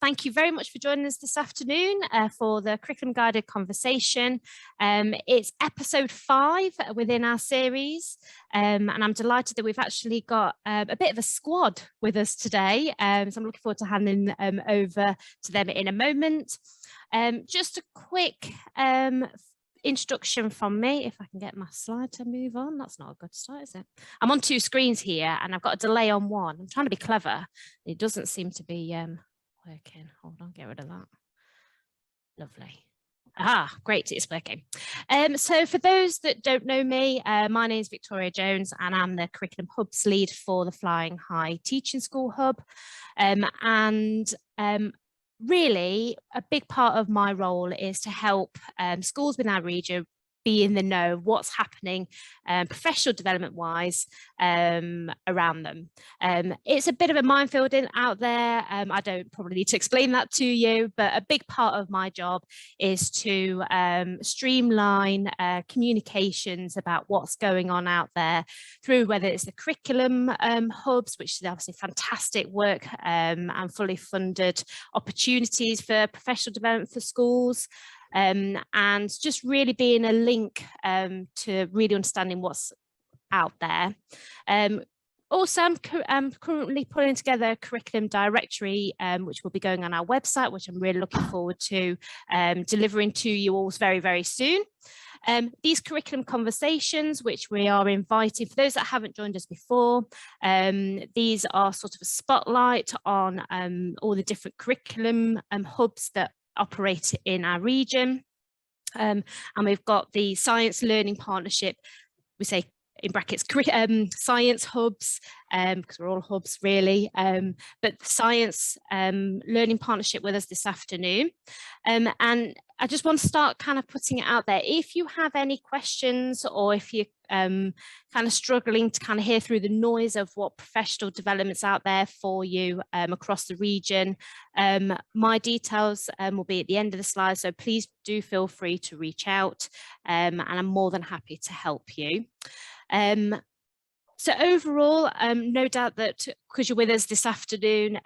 thank you very much for joining us this afternoon for the Curriculum Guided Conversation. It's episode 5 within our series, and I'm delighted that we've actually got a bit of a squad with us today, so I'm looking forward to handing over to them in a moment. Just a quick introduction from me, if I can get my slide to move on. That's not a good start, is it? I'm on 2 screens here and I've got a delay on one. I'm trying to be clever. It doesn't seem to be working. Hold on, get rid of that. Lovely. Great, it's working. So for those that don't know me, my name is Victoria Jones and I'm the Curriculum Hubs lead for the Flying High Teaching School Hub. Really, a big part of my role is to help schools within our region be in the know of what's happening professional development wise around them. It's a bit of a minefield out there. I don't probably need to explain that to you, but a big part of my job is to streamline communications about what's going on out there through whether it's the curriculum hubs, which is obviously fantastic work and fully funded opportunities for professional development for schools. And just really being a link to really understanding what's out there. Also, I'm currently putting together a curriculum directory, which will be going on our website, which I'm really looking forward to delivering to you all very, very soon. These curriculum conversations, which we are inviting, for those that haven't joined us before, these are sort of a spotlight on all the different curriculum hubs that operate in our region. And we've got the Science Learning Partnership, we say in brackets, science hubs, because we're all hubs really, but the Science Learning Partnership with us this afternoon. And I just want to start kind of putting it out there. If you have any questions or if you're kind of struggling to kind of hear through the noise of what professional developments out there for you across the region, my details will be at the end of the slide, so please do feel free to reach out and I'm more than happy to help you. So overall, no doubt that because you're with us this afternoon,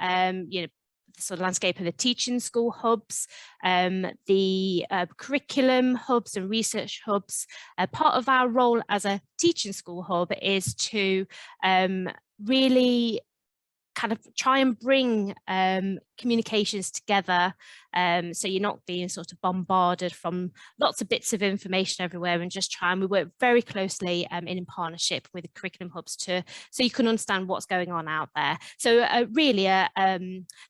you know, the sort of landscape of the teaching school hubs, the curriculum hubs and research hubs. Part of our role as a teaching school hub is to really kind of try and bring communications together, so you're not being sort of bombarded from lots of bits of information everywhere, and just try and we work very closely in partnership with the curriculum hubs so you can understand what's going on out there. So really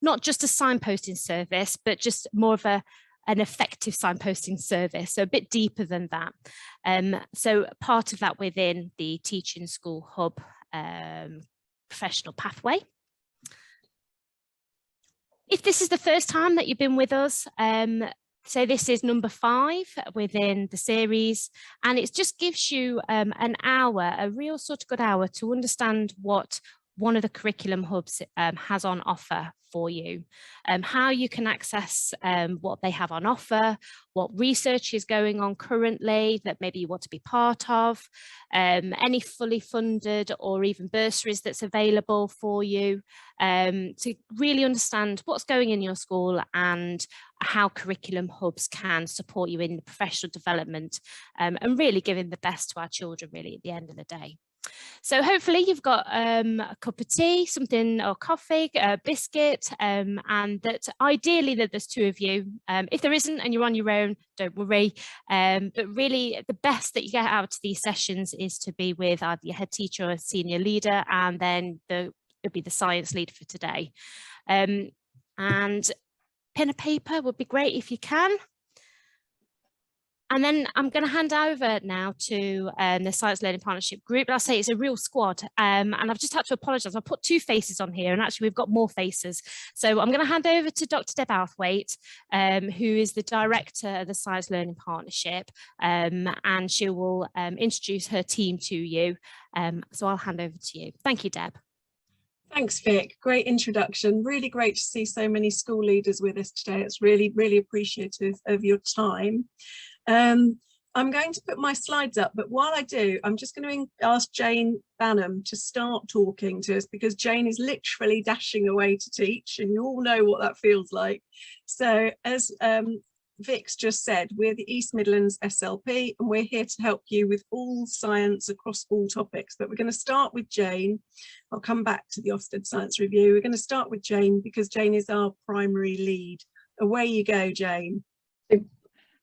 not just a signposting service, but just more of an effective signposting service, so a bit deeper than that. So part of that within the teaching school hub professional pathway. If this is the first time that you've been with us, so this is number 5 within the series, and it just gives you an hour, a real sort of good hour to understand what one of the curriculum hubs has on offer for you, how you can access what they have on offer, what research is going on currently that maybe you want to be part of, any fully funded or even bursaries that's available for you, to really understand what's going in your school and how curriculum hubs can support you in the professional development, and really giving the best to our children really at the end of the day. So hopefully you've got a cup of tea, something, or coffee, a biscuit, and that ideally that there's 2 of you. If there isn't and you're on your own, don't worry. But really the best that you get out of these sessions is to be with either your head teacher or a senior leader, and then it'll be the science leader for today. And pen and paper would be great if you can. And then I'm going to hand over now to the Science Learning Partnership group. And I'll say it's a real squad. And I've just had to apologise. I put 2 faces on here, and actually we've got more faces. So I'm going to hand over to Dr. Deb Outhwaite, who is the director of the Science Learning Partnership, and she will introduce her team to you. So I'll hand over to you. Thank you, Deb. Thanks, Vic. Great introduction. Really great to see so many school leaders with us today. It's really, really appreciative of your time. I'm going to put my slides up, but while I do, I'm just going to ask Jane Banham to start talking to us, because Jane is literally dashing away to teach, and you all know what that feels like. So as Vix just said, we're the East Midlands SLP, and we're here to help you with all science across all topics. But we're going to start with Jane. I'll come back to the Ofsted Science Review. We're going to start with Jane because Jane is our primary lead. Away you go, Jane.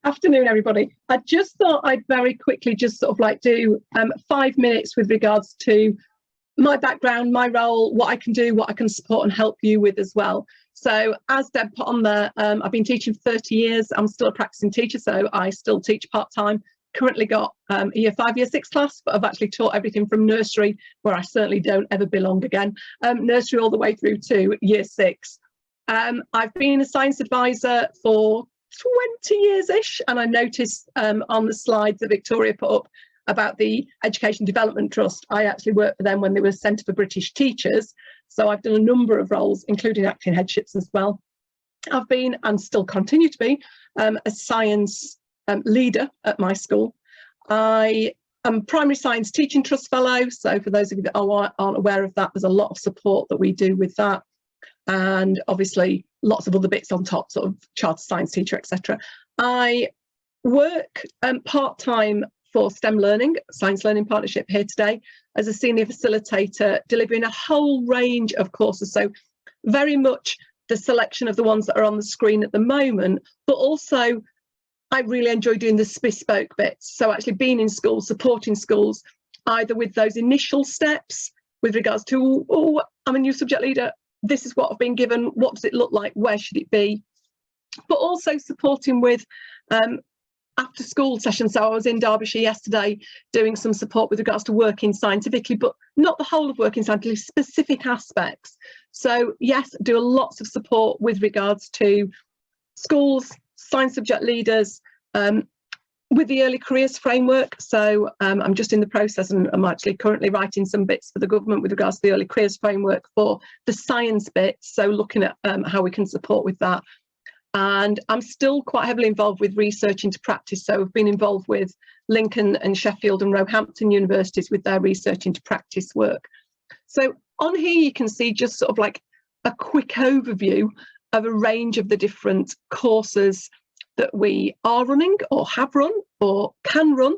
Afternoon, everybody. I just thought I'd very quickly just sort of like do 5 minutes with regards to my background, my role, what I can do, what I can support and help you with as well. So as Deb put on there, I've been teaching for 30 years. I'm still a practicing teacher, so I still teach part-time. Currently got a year 5, year 6 class, but I've actually taught everything from nursery, where I certainly don't ever belong again, nursery all the way through to year 6. I've been a science advisor for 20 years-ish, and I noticed on the slides that Victoria put up about the Education Development Trust, I actually worked for them when they were Centre for British Teachers, so I've done a number of roles, including acting headships as well. I've been, and still continue to be, a science leader at my school. I am Primary Science Teaching Trust Fellow, so for those of you that aren't aware of that, there's a lot of support that we do with that. And obviously lots of other bits on top, sort of charter science teacher, etc. I work part-time for STEM Learning, Science Learning Partnership here today, as a senior facilitator, delivering a whole range of courses. So very much the selection of the ones that are on the screen at the moment, but also I really enjoy doing the bespoke bits. So actually being in schools, supporting schools, either with those initial steps with regards to, oh, I'm a new subject leader, this is what I've been given, what does it look like, where should it be? But also supporting with after school sessions. So I was in Derbyshire yesterday doing some support with regards to working scientifically, but not the whole of working scientifically, specific aspects. So yes, do lots of support with regards to schools, science subject leaders, with the early careers framework. So I'm just in the process, and I'm actually currently writing some bits for the government with regards to the early careers framework for the science bits, so looking at how we can support with that. And I'm still quite heavily involved with research into practice, so I've been involved with Lincoln and Sheffield and Roehampton universities with their research into practice work. So on here you can see just sort of like a quick overview of a range of the different courses that we are running or have run or can run,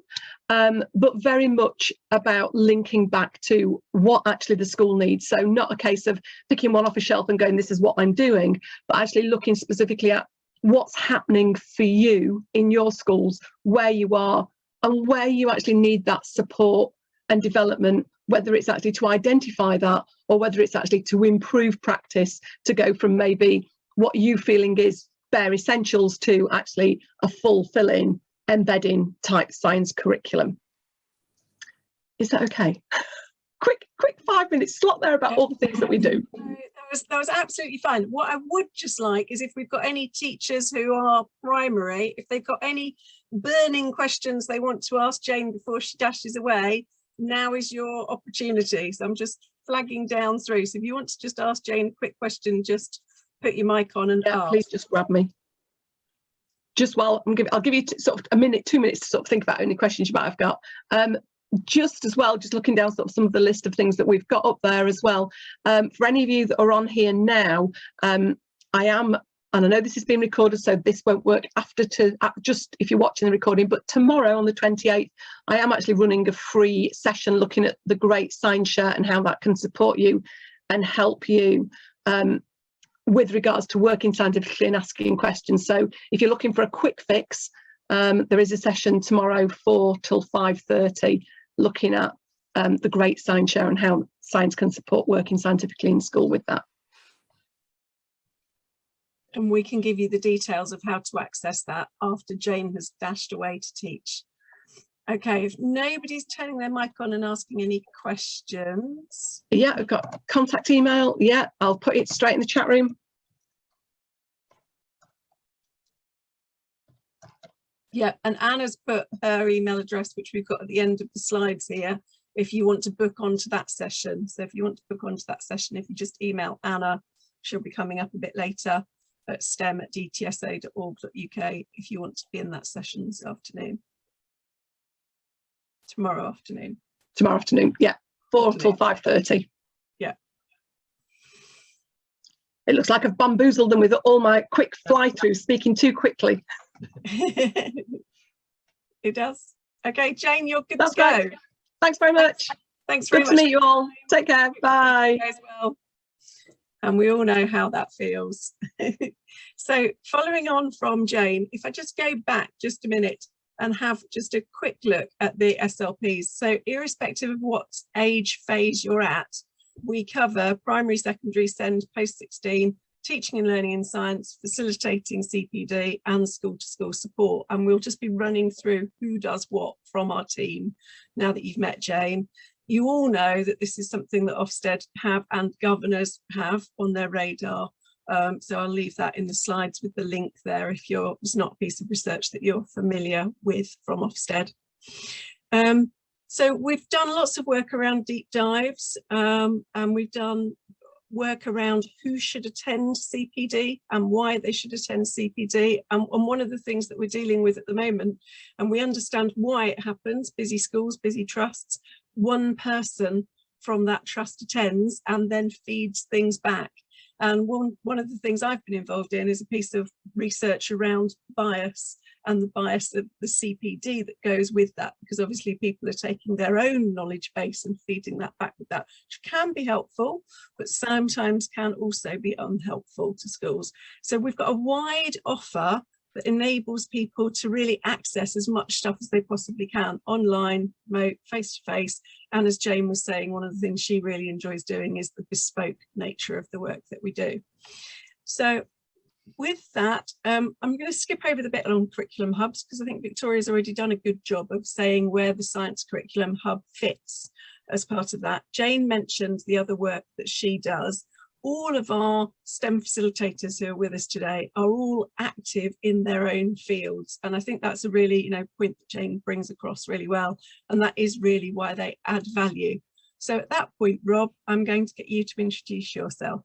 but very much about linking back to what actually the school needs. So not a case of picking one off a shelf and going, this is what I'm doing, but actually looking specifically at what's happening for you in your schools, where you are and where you actually need that support and development, whether it's actually to identify that or whether it's actually to improve practice, to go from maybe what you feeling is bare essentials to actually a fulfilling embedding type science curriculum. Is that okay? quick 5 minutes slot there about all the things that we do. That was absolutely fine. What I would just like is if we've got any teachers who are primary, if they've got any burning questions they want to ask Jane before she dashes away, now is your opportunity. So I'm just flagging down through. So if you want to just ask Jane a quick question, just put your mic on and ask. Please just grab me. Just while I'll give you sort of a minute, 2 minutes to sort of think about any questions you might have got. Just as well, just looking down sort of some of the list of things that we've got up there as well. For any of you that are on here now, I am, and I know this is being recorded, so this won't work after just if you're watching the recording, but tomorrow on the 28th, I am actually running a free session looking at the Great Science Share and how that can support you and help you with regards to working scientifically and asking questions. So if you're looking for a quick fix, there is a session tomorrow 4 till 5:30 looking at the Great Science Share and how science can support working scientifically in school with that. And we can give you the details of how to access that after Jane has dashed away to teach. Okay, if nobody's turning their mic on and asking any questions. Yeah, I've got contact email. Yeah, I'll put it straight in the chat room. Yeah, and Anna's put her email address, which we've got at the end of the slides here, if you want to book onto that session. So if you want to book onto that session, if you just email Anna, she'll be coming up a bit later at stem@dtsa.org.uk if you want to be in that session this afternoon. Tomorrow afternoon. Tomorrow afternoon, yeah, 4 till 5:30. Yeah. It looks like I've bamboozled them with all my quick fly-through, speaking too quickly. It does. Okay, Jane, you're good That's to go. great. Thanks very much. Thanks very Good much. to meet you all. Take care. Bye. As well. And we all know how that feels. So following on from Jane, if I just go back just a minute and have just a quick look at the SLPs. So irrespective of what age phase you're at, we cover primary, secondary, SEND, post-16, teaching and learning in science, facilitating CPD and school-to-school support. And we'll just be running through who does what from our team now that you've met Jane. You all know that this is something that Ofsted have and governors have on their radar. So I'll leave that in the slides with the link there if it's not a piece of research that you're familiar with from Ofsted. So we've done lots of work around deep dives, and we've done work around who should attend CPD and why they should attend CPD. And one of the things that we're dealing with at the moment, and we understand why it happens, busy schools, busy trusts, one person from that trust attends and then feeds things back. And one of the things I've been involved in is a piece of research around bias and the bias of the CPD that goes with that, because obviously people are taking their own knowledge base and feeding that back with that, which can be helpful, but sometimes can also be unhelpful to schools. So we've got a wide offer that enables people to really access as much stuff as they possibly can, online, remote, face-to-face. And as Jane was saying, one of the things she really enjoys doing is the bespoke nature of the work that we do. So with that, I'm going to skip over the bit on curriculum hubs, because I think Victoria's already done a good job of saying where the science curriculum hub fits as part of that. Jane mentioned the other work that she does. All of our STEM facilitators who are with us today are all active in their own fields. And I think that's a really, point that Jane brings across really well. And that is really why they add value. So at that point, Rob, I'm going to get you to introduce yourself.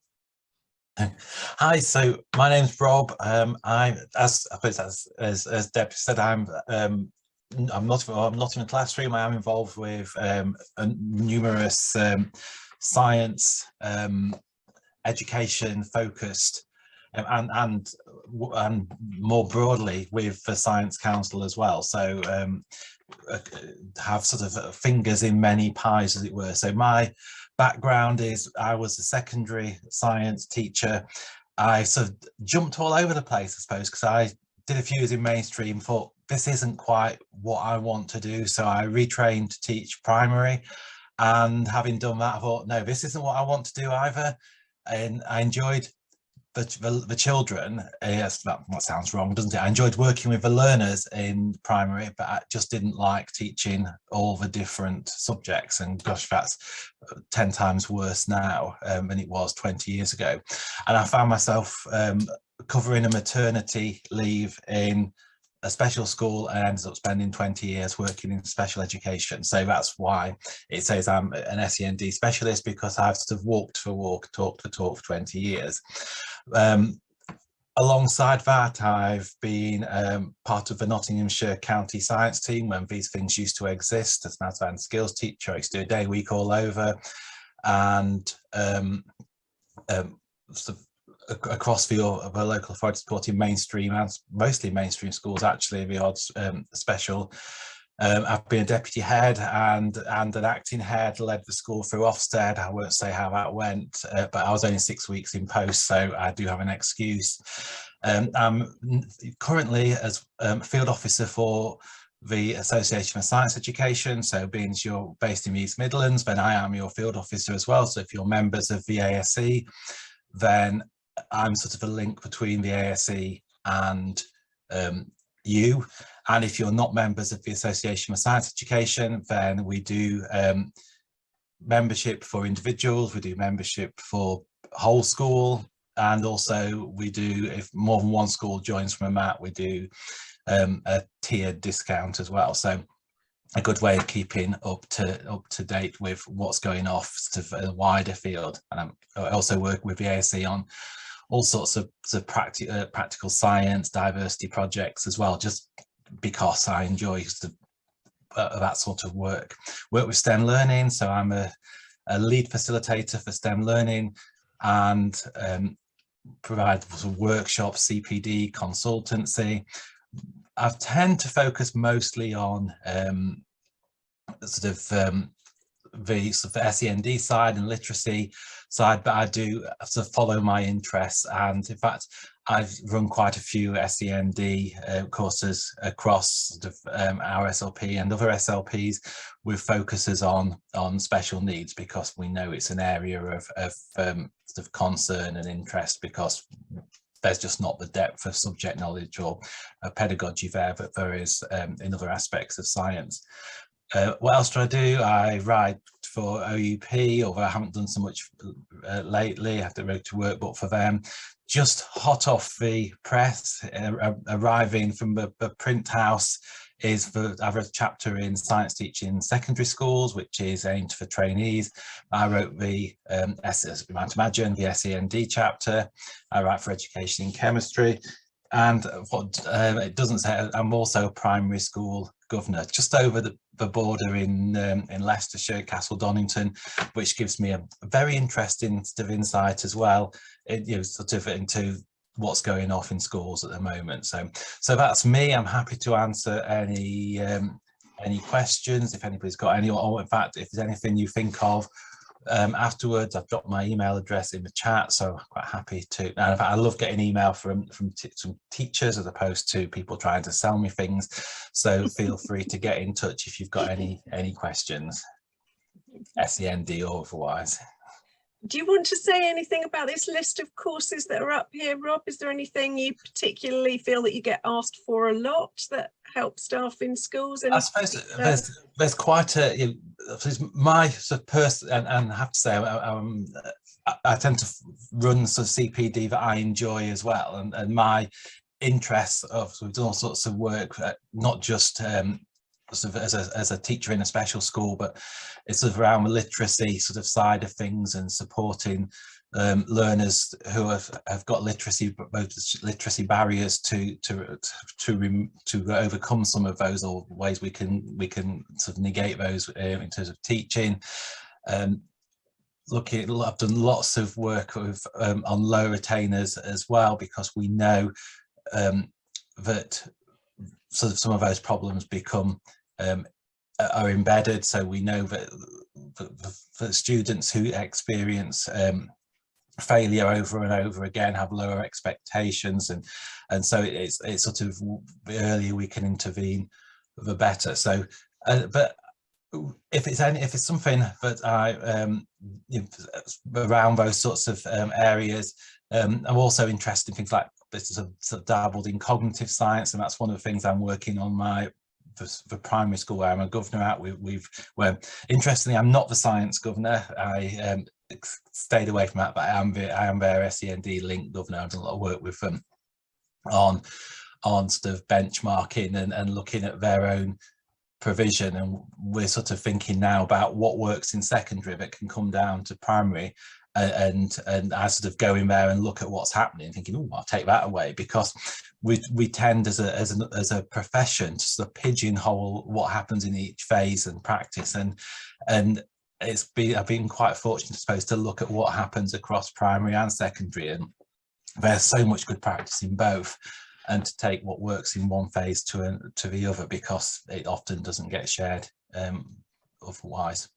Hi, so my name's Rob. I'm, as Deb said, I'm not in the classroom. I am involved with numerous science, education focused, and more broadly with the Science Council as well. So have sort of fingers in many pies, as it were. So my background is I was a secondary science teacher. I sort of jumped all over the place, I suppose, because I did a few years in mainstream, thought this isn't quite what I want to do. So I retrained to teach primary, and having done that, I thought, no, this isn't what I want to do either. And I enjoyed the children. Yes, that sounds wrong, doesn't it? I enjoyed working with the learners in primary, but I just didn't like teaching all the different subjects. And gosh, that's 10 times worse now than it was 20 years ago. And I found myself covering a maternity leave in a special school, and ended up spending 20 years working in special education. So that's why it says I'm an SEND specialist, because I've sort of walked the walk, talked the talk for 20 years. Alongside that, I've been part of the Nottinghamshire County Science team when these things used to exist. As an advanced skills teacher, I used to do a day week all over, and sort of across the local authority supporting mainstream and mostly mainstream schools, actually, the odds special. I've been a deputy head and an acting head, led the school through Ofsted. I won't say how that went, but I was only 6 weeks in post, so I do have an excuse. I'm currently as field officer for the Association of Science Education. So being you're based in the East Midlands, then I am your field officer as well. So if you're members of the ASE, then I'm sort of a link between the ASE and you. And if you're not members of the Association of Science Education, then we do membership for individuals, we do membership for whole school, and also we do, if more than one school joins from a MAT, we do a tiered discount as well. So a good way of keeping up to date with what's going off to a wider field. And I also work with the ASE on all sorts of practical science, diversity projects as well, just because I enjoy that sort of work with STEM learning. So I'm a lead facilitator for STEM learning, and provide workshops, CPD, consultancy. I tend to focus mostly on the sort of SEND side and literacy side, but I do sort of follow my interests, and in fact I've run quite a few SEND courses across sort of our SLP and other SLPs with focuses on special needs, because we know it's an area of sort of concern and interest, because there's just not the depth of subject knowledge or pedagogy there that there is in other aspects of science. What else do I do? I write for OUP, although I haven't done so much lately. I have to write a workbook for them. Just hot off the press, arriving from the print house, is I have a chapter in science teaching in secondary schools, which is aimed for trainees. I wrote the, as you might imagine, the SEND chapter. I write for education in chemistry. And what it doesn't say, I'm also a primary school governor, just over the border in Leicestershire, Castle Donington, which gives me a very interesting sort of insight as well, sort of into what's going off in schools at the moment. So that's me. I'm happy to answer any questions if anybody's got any, or in fact, if there's anything you think of. Afterwards, I've dropped my email address in the chat, so I'm quite happy to. And in fact, I love getting email from some teachers as opposed to people trying to sell me things. So feel free to get in touch if you've got any questions, SEND or otherwise. Do you want to say anything about this list of courses that are up here, Rob? Is there anything you particularly feel that you get asked for a lot that help staff in schools? I suppose there's quite a, my sort of person, and I have to say I tend to run sort of CPD that I enjoy as well, and my interests of, we've done all sorts of work, not just sort of as a teacher in a special school, but it's sort of around the literacy sort of side of things, and supporting learners who have got literacy barriers to overcome some of those, or ways we can sort of negate those in terms of teaching. I've done lots of work with on low retainers as well, because we know that sort of some of those problems become are embedded. So we know that for students who experience failure over and over again have lower expectations, and so it's sort of the earlier we can intervene, the better. So but if it's something that I around those sorts of areas, I'm also interested in things like this, sort of dabbled in cognitive science, and that's one of the things I'm working on for primary school where I'm a governor at. Well, interestingly, I'm not the science governor. I stayed away from that, but I am their SEND link governor. I've done a lot of work with them on sort of benchmarking and looking at their own provision, and we're sort of thinking now about what works in secondary that can come down to primary, and I sort of go in there and look at what's happening, thinking, oh, I'll take that away, because we tend as a profession to sort of pigeonhole what happens in each phase and practice, and I've been quite fortunate, I suppose, to look at what happens across primary and secondary, and there's so much good practice in both, and to take what works in one phase to the other, because it often doesn't get shared otherwise.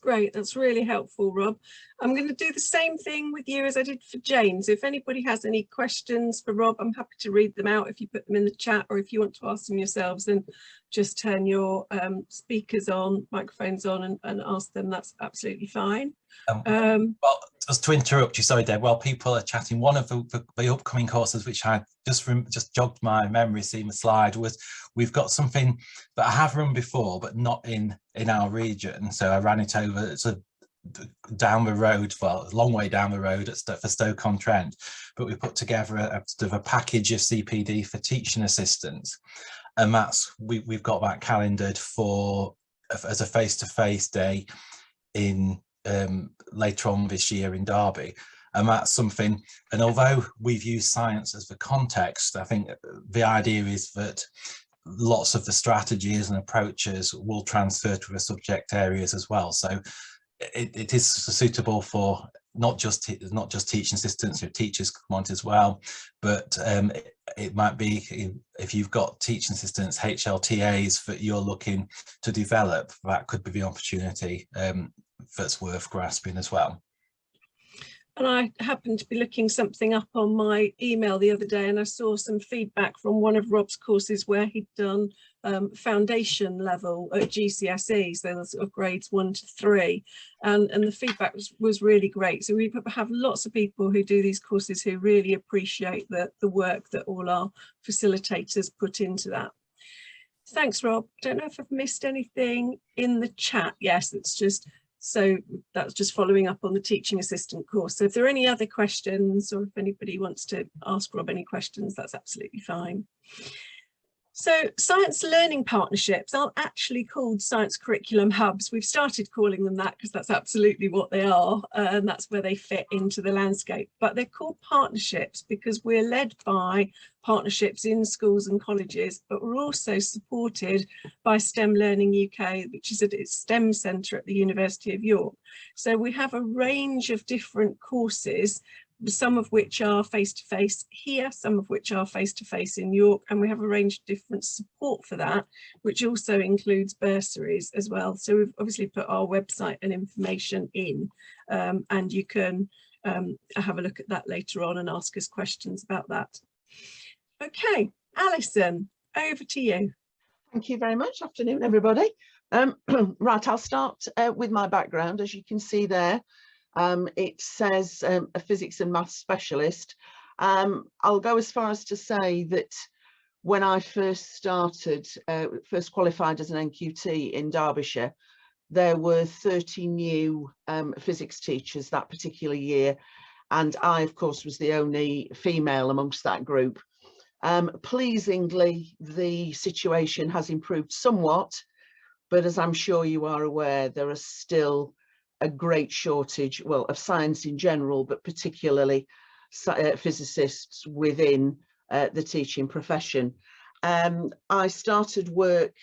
Great, that's really helpful, Rob. I'm going to do the same thing with you as I did for Jane. So if anybody has any questions for Rob, I'm happy to read them out if you put them in the chat, or if you want to ask them yourselves, then just turn your speakers on, microphones on, and ask them. That's absolutely fine. Well, just to interrupt you, sorry, Deb, while people are chatting, one of the upcoming courses, which I just jogged my memory, seeing the slide, was we've got something that I have run before, but not in our region. So I ran it over down the road, well, a long way down the road for Stoke-on-Trent, but we put together a package of CPD for teaching assistants, and that's we've got that calendared as a face-to-face day in later on this year in Derby. And that's something, and although we've used science as the context, I think the idea is that lots of the strategies and approaches will transfer to the subject areas as well. So it is suitable for not just teaching assistants, teachers come on as well, but it might be, if you've got teaching assistants, HLTAs that you're looking to develop, that could be the opportunity that's worth grasping as well. And I happened to be looking something up on my email the other day, and I saw some feedback from one of Rob's courses where he'd done foundation level at GCSE, so the sort of grades 1 to 3, and the feedback was really great. So we have lots of people who do these courses who really appreciate the work that all our facilitators put into that. Thanks, Rob. Don't know if I've missed anything in the chat. Yes, so that's just following up on the teaching assistant course. So if there are any other questions, or if anybody wants to ask Rob any questions, that's absolutely fine. So science learning partnerships aren't actually called science curriculum hubs. We've started calling them that because that's absolutely what they are, and that's where they fit into the landscape. But they're called partnerships because we're led by partnerships in schools and colleges, but we're also supported by STEM Learning UK, which is at its STEM centre at the University of York. So we have a range of different courses, some of which are face-to-face here, some of which are face-to-face in York, and we have a range of different support for that, which also includes bursaries as well. So we've obviously put our website and information in, and you can have a look at that later on and ask us questions about that. Okay, Alison, over to you. Thank you very much. Afternoon, everybody. Right, I'll start with my background. As you can see there, it says a physics and maths specialist. I'll go as far as to say that when I first started, first qualified as an NQT in Derbyshire, there were 30 new physics teachers that particular year, and I, of course, was the only female amongst that group. Pleasingly, the situation has improved somewhat, but as I'm sure you are aware, there are still a great shortage, well, of science in general, but particularly physicists within the teaching profession. I started work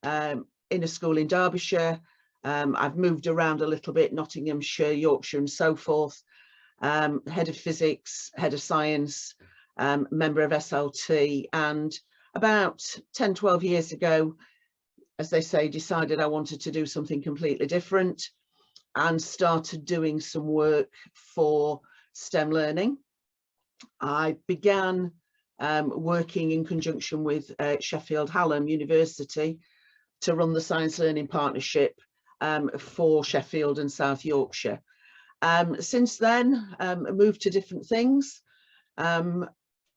in a school in Derbyshire. I've moved around a little bit, Nottinghamshire, Yorkshire and so forth. Head of physics, head of science, member of SLT, and about 10, 12 years ago, as they say, decided I wanted to do something completely different and started doing some work for STEM learning. I began working in conjunction with Sheffield Hallam University to run the Science Learning Partnership for Sheffield and South Yorkshire. Since then, I moved to different things. I'm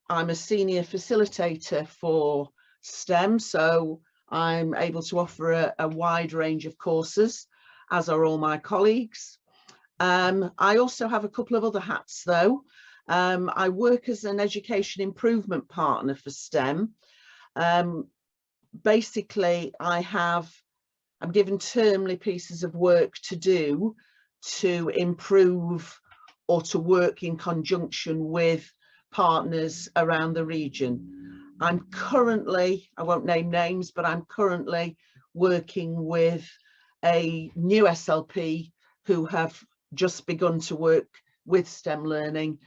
a senior facilitator for STEM, so I'm able to offer a wide range of courses, as are all my colleagues. I also have a couple of other hats though. I work as an education improvement partner for STEM. Basically, I'm given termly pieces of work to do to improve or to work in conjunction with partners around the region. I'm currently, I won't name names, but I'm currently working with a new SLP who have just begun to work with STEM learning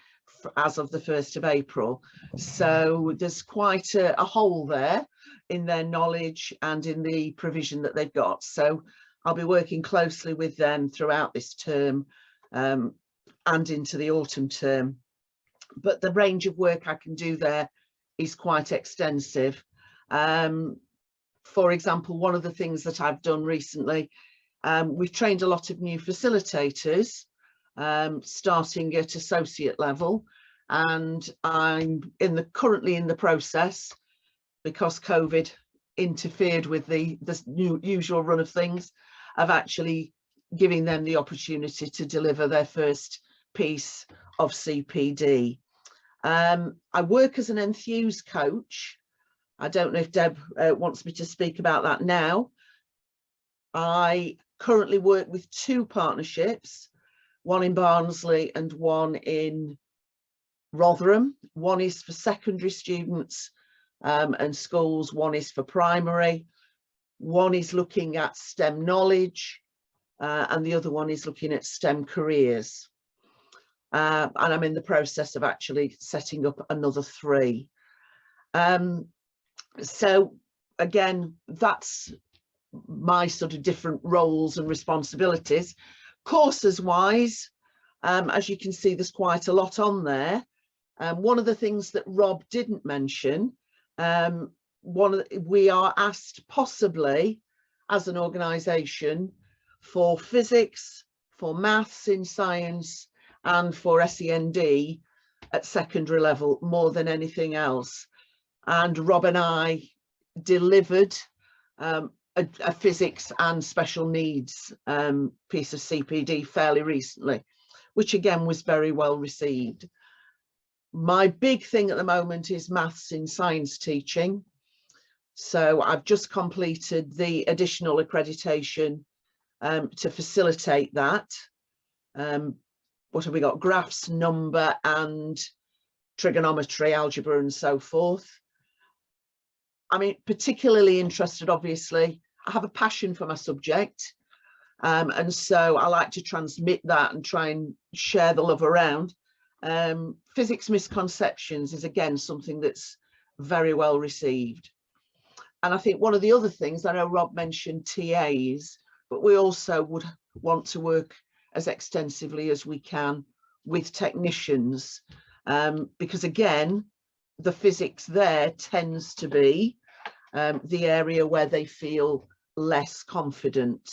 as of the 1st of April. So there's quite a hole there in their knowledge and in the provision that they've got. So I'll be working closely with them throughout this term and into the autumn term. But the range of work I can do there is quite extensive. For example, one of the things that I've done recently, we've trained a lot of new facilitators, starting at associate level, and I'm currently in the process, because COVID interfered with the usual run of things, of actually giving them the opportunity to deliver their first piece of CPD. I work as an enthuse coach. I don't know if Deb wants me to speak about that now. I currently work with 2 partnerships, one in Barnsley and one in Rotherham. One is for secondary students and schools. One is for primary, one is looking at STEM knowledge, and the other one is looking at STEM careers. And I'm in the process of actually setting up another 3. So again, that's my sort of different roles and responsibilities. Courses wise, as you can see, there's quite a lot on there. One of the things that Rob didn't mention, we are asked possibly as an organisation for physics, for maths in science, and for SEND at secondary level more than anything else. And Rob and I delivered a physics and special needs piece of CPD fairly recently, which again was very well received. My big thing at the moment is maths in science teaching. So I've just completed the additional accreditation to facilitate that. What have we got? Graphs, number and trigonometry, algebra and so forth. I mean, particularly interested, obviously, I have a passion for my subject. And so I like to transmit that and try and share the love around. Physics misconceptions is again something that's very well received. And I think one of the other things, I know Rob mentioned TAs, but we also would want to work as extensively as we can with technicians, because again, the physics there tends to be the area where they feel less confident.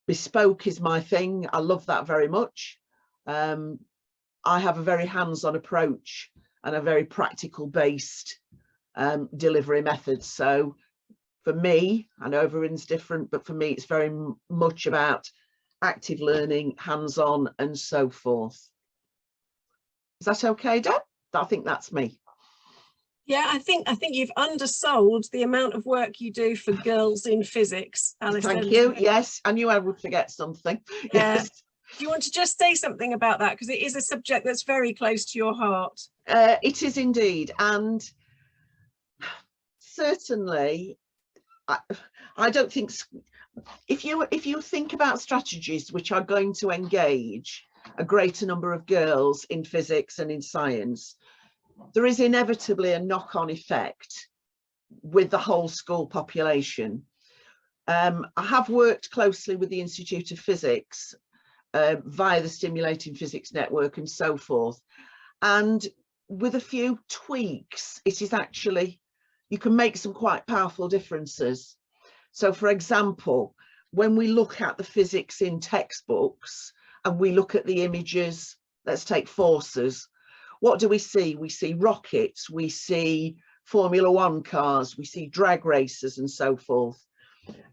Bespoke is my thing. I love that very much. I have a very hands-on approach and a very practical based delivery method. So for me, I know everyone's different, but for me, it's very much about active learning, hands-on and so forth. Is that okay, Deb? I think that's me. Yeah, I think you've undersold the amount of work you do for girls in physics, Alice. Thank you. Yes, I knew I would forget something. Yeah. Yes. Do you want to just say something about that? Because it is a subject that's very close to your heart. It is indeed. And certainly, I don't think, if you think about strategies which are going to engage a greater number of girls in physics and in science, there is inevitably a knock-on effect with the whole school population. I have worked closely with the Institute of Physics via the Stimulating Physics Network and so forth. And with a few tweaks, it is actually, you can make some quite powerful differences. So for example, when we look at the physics in textbooks and we look at the images, let's take forces, what do we see? We see rockets, we see Formula One cars, we see drag races and so forth.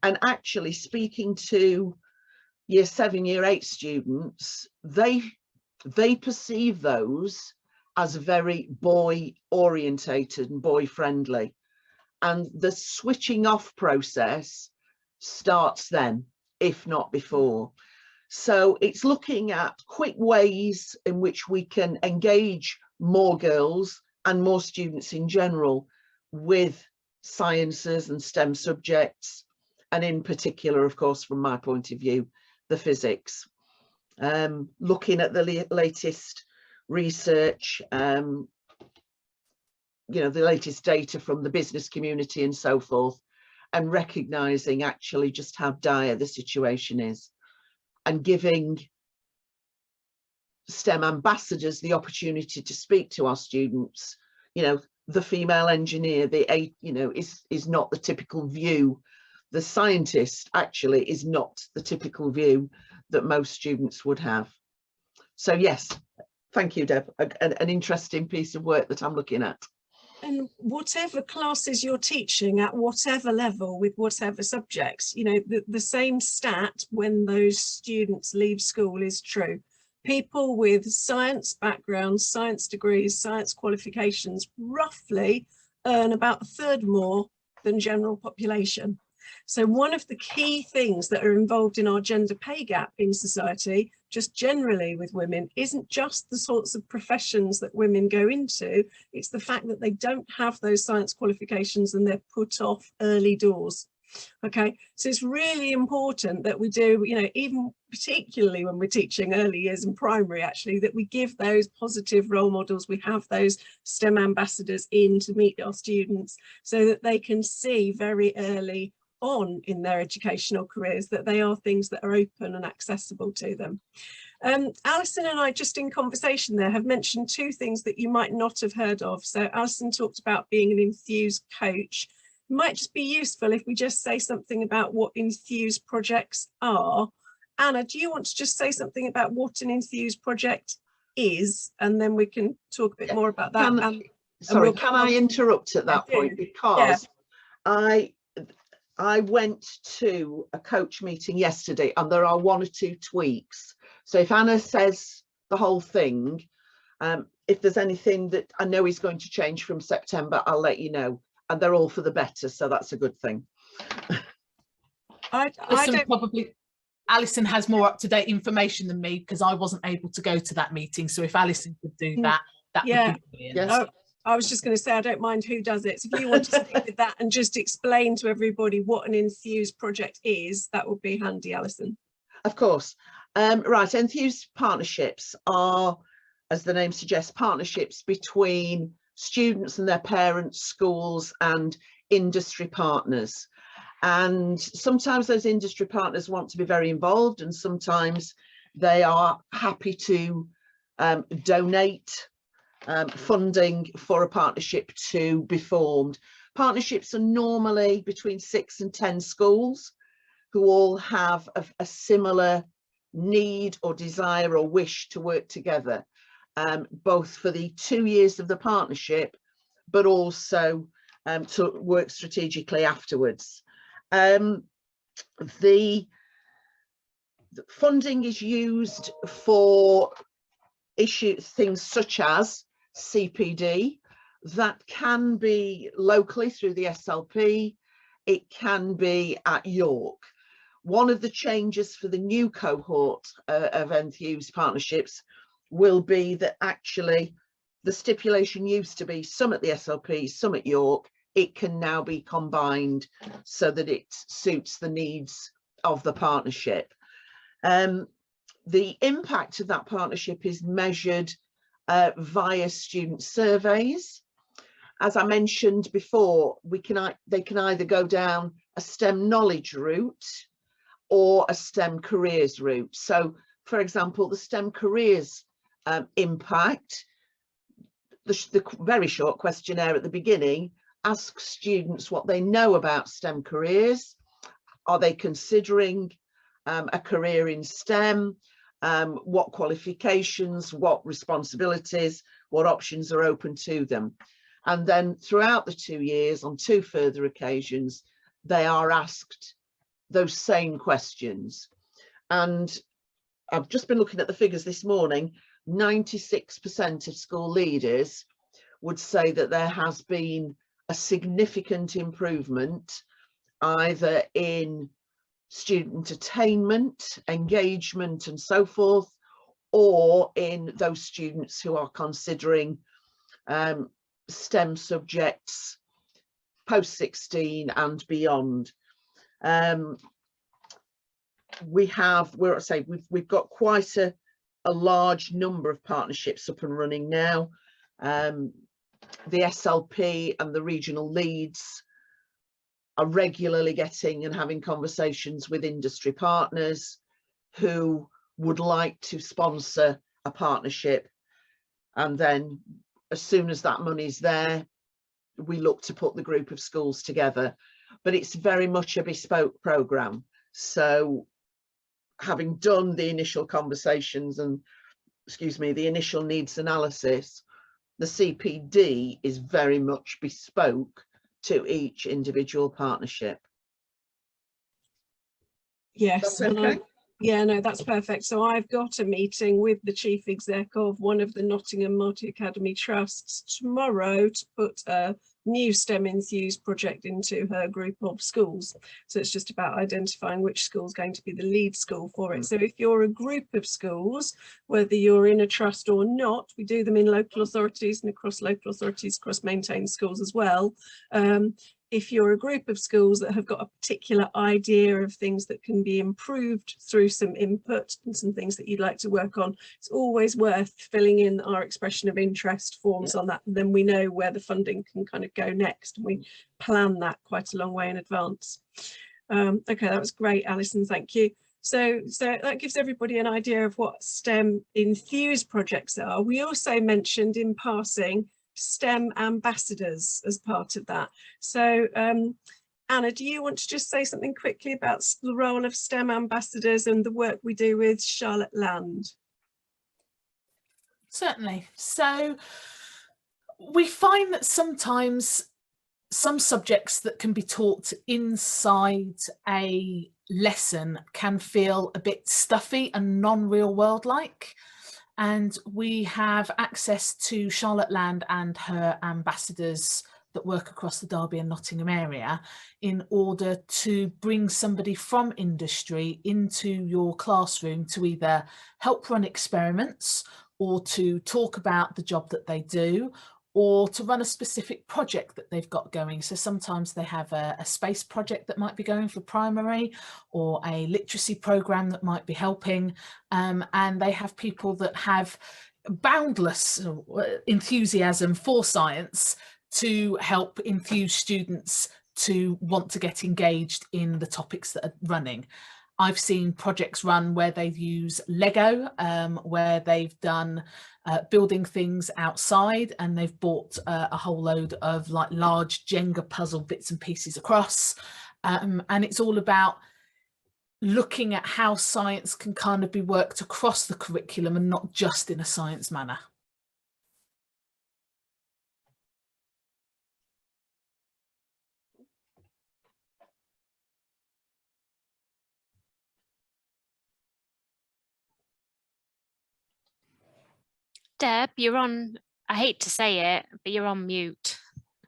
And actually speaking to year 7, year 8 students, they perceive those as very boy orientated and boy friendly. And the switching off process starts then, if not before. So it's looking at quick ways in which we can engage more girls and more students in general with sciences and STEM subjects, and in particular, of course, from my point of view, the physics. Looking at the latest research, you know, the latest data from the business community and so forth, and recognizing actually just how dire the situation is, and giving STEM ambassadors the opportunity to speak to our students. You know, the female engineer, you know, is not the typical view. The scientist actually is not the typical view that most students would have. So yes, thank you, Deb. An interesting piece of work that I'm looking at. And whatever classes you're teaching at whatever level with whatever subjects, you know, the same stat when those students leave school is true. People with science backgrounds, science degrees, science qualifications roughly earn about 1/3 more than general population. So one of the key things that are involved in our gender pay gap in society, just generally with women, isn't just the sorts of professions that women go into, it's the fact that they don't have those science qualifications and they're put off early doors. Okay, so it's really important that we do, you know, even particularly when we're teaching early years and primary, actually, that we give those positive role models. We have those STEM ambassadors in to meet our students so that they can see very early on in their educational careers that they are things that are open and accessible to them. Alison and I, just in conversation there, have mentioned two things that you might not have heard of. So Alison talked about being an enthused coach. It might just be useful if we just say something about what enthused projects are. Anna, do you want to just say something about what an enthused project is, and then we can talk a bit more about that? Sorry, can I interrupt at that point? Because I went to a coach meeting yesterday and there are one or two tweaks. So if Anna says the whole thing, if there's anything that I know is going to change from September, I'll let you know. And they're all for the better, so that's a good thing. Alison has more up-to-date information than me because I wasn't able to go to that meeting. So if Alison could do that, that would be brilliant. Yes. I was just going to say, I don't mind who does it. So if you want to stick with that and just explain to everybody what an enthused project is, that would be handy, Alison. Of course. Right, enthused partnerships are, as the name suggests, partnerships between students and their parents, schools and industry partners. And sometimes those industry partners want to be very involved, and sometimes they are happy to donate funding for a partnership to be formed. Partnerships are normally between 6 and 10 schools who all have a similar need or desire or wish to work together, both for the 2 years of the partnership, but also to work strategically afterwards. The funding is used for things such as CPD. That can be locally through the SLP, it can be at York. One of the changes for the new cohort of enthused partnerships will be that actually the stipulation used to be some at the SLP, some at York. It can now be combined so that it suits the needs of the partnership. The impact of that partnership is measured via student surveys. As I mentioned before, they can either go down a STEM knowledge route or a STEM careers route. So, for example, the STEM careers impact, the very short questionnaire at the beginning asks students what they know about STEM careers. Are they considering a career in STEM? What qualifications, what responsibilities, what options are open to them? And then throughout the 2 years, on 2 further occasions, they are asked those same questions. And I've just been looking at the figures this morning. 96% of school leaders would say that there has been a significant improvement either in student attainment, engagement and so forth, or in those students who are considering STEM subjects post 16 and beyond. We've got quite a large number of partnerships up and running now. The SLP and the regional leads are regularly getting and having conversations with industry partners who would like to sponsor a partnership, and then as soon as that money's there, we look to put the group of schools together. But it's very much a bespoke programme. So having done the initial conversations and, the initial needs analysis, the CPD is very much bespoke to each individual partnership. Yes. Okay. Yeah, no, that's perfect. So I've got a meeting with the chief exec of one of the Nottingham Multi Academy Trusts tomorrow to put a new STEM Enthused project into her group of schools. So it's just about identifying which school is going to be the lead school for it. So if you're a group of schools, whether you're in a trust or not, we do them in local authorities and across local authorities, across maintained schools as well. If you're a group of schools that have got a particular idea of things that can be improved through some input and some things that you'd like to work on, it's always worth filling in our expression of interest forms on that. And then we know where the funding can kind of go next, and we plan that quite a long way in advance. Okay, that was great, Alison, thank you. So that gives everybody an idea of what STEM Enthused projects are. We also mentioned in passing STEM ambassadors as part of that. So Anna, do you want to just say something quickly about the role of STEM ambassadors and the work we do with Charlotte Land? Certainly. So we find that sometimes some subjects that can be taught inside a lesson can feel a bit stuffy and non-real world like. And we have access to Charlotte Land and her ambassadors that work across the Derby and Nottingham area in order to bring somebody from industry into your classroom to either help run experiments or to talk about the job that they do, or to run a specific project that they've got going. So sometimes they have a space project that might be going for primary, or a literacy program that might be helping, and they have people that have boundless enthusiasm for science to help enthuse students to want to get engaged in the topics that are running. I've seen projects run where they've used Lego, where they've done building things outside, and they've bought a whole load of like large Jenga puzzle bits and pieces across. And it's all about looking at how science can kind of be worked across the curriculum and not just in a science manner. Deb, you're on, I hate to say it, but you're on mute.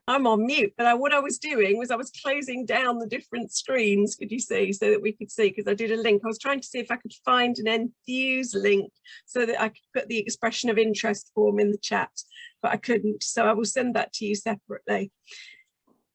I'm on mute, but what I was doing was I was closing down the different screens, could you see, so that we could see, because I did a link. I was trying to see if I could find an Enthuse link so that I could put the expression of interest form in the chat, but I couldn't. So I will send that to you separately.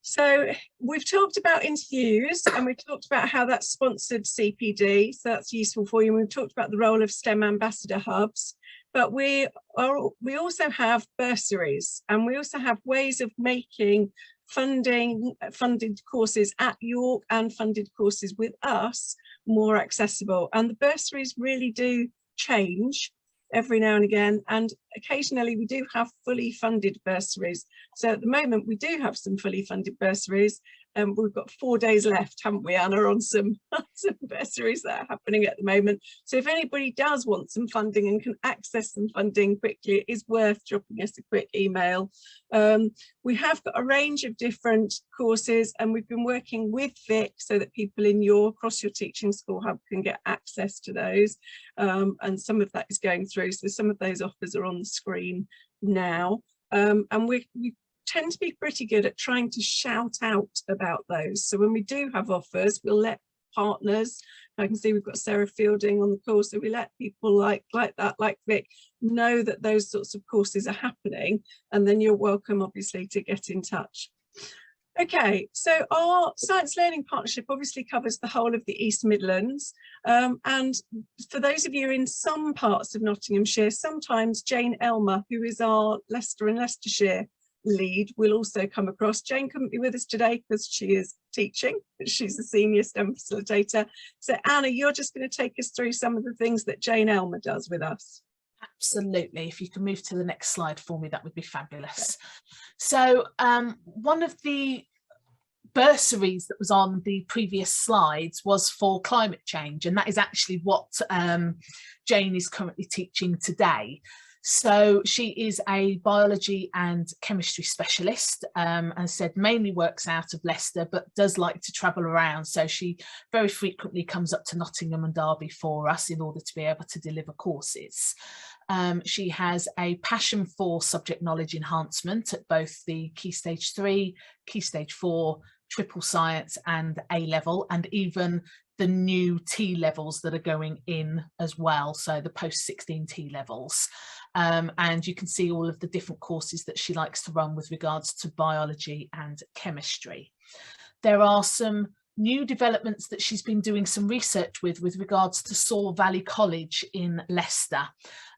So we've talked about Enthuse, and we've talked about how that's sponsored CPD, so that's useful for you. And we've talked about the role of STEM ambassador hubs. But we also have bursaries, and we also have ways of making funded courses at York and funded courses with us more accessible. And the bursaries really do change every now and again, and occasionally we do have fully funded bursaries. So at the moment we do have some fully funded bursaries. We've got 4 days left, haven't we, Anna, on some bursaries that are happening at the moment. So if anybody does want some funding and can access some funding quickly, it is worth dropping us a quick email. We have got a range of different courses, and we've been working with Vic so that people in across your teaching school hub can get access to those. And some of that is going through. So some of those offers are on the screen now. And we tend to be pretty good at trying to shout out about those. So when we do have offers, we'll let partners, I can see we've got Sarah Fielding on the course, so we let people like that, like Vic, know that those sorts of courses are happening, and then you're welcome obviously to get in touch. Okay, so our Science Learning Partnership obviously covers the whole of the East Midlands, and for those of you in some parts of Nottinghamshire, sometimes Jane Elmer, who is our Leicester and Leicestershire lead, will also come across. Jane couldn't be with us today because she is teaching, but she's a senior STEM facilitator. So Anna, you're just going to take us through some of the things that Jane Elmer does with us. Absolutely. If you can move to the next slide for me, that would be fabulous. So one of the bursaries that was on the previous slides was for climate change, and that is actually what Jane is currently teaching today. So she is a biology and chemistry specialist, and said mainly works out of Leicester, but does like to travel around. So she very frequently comes up to Nottingham and Derby for us in order to be able to deliver courses. She has a passion for subject knowledge enhancement at both the Key Stage 3, Key Stage 4, Triple Science and A-level, and even the new T levels that are going in as well, so the post-16 T levels. And you can see all of the different courses that she likes to run with regards to biology and chemistry. There are some new developments that she's been doing some research with regards to Soar Valley College in Leicester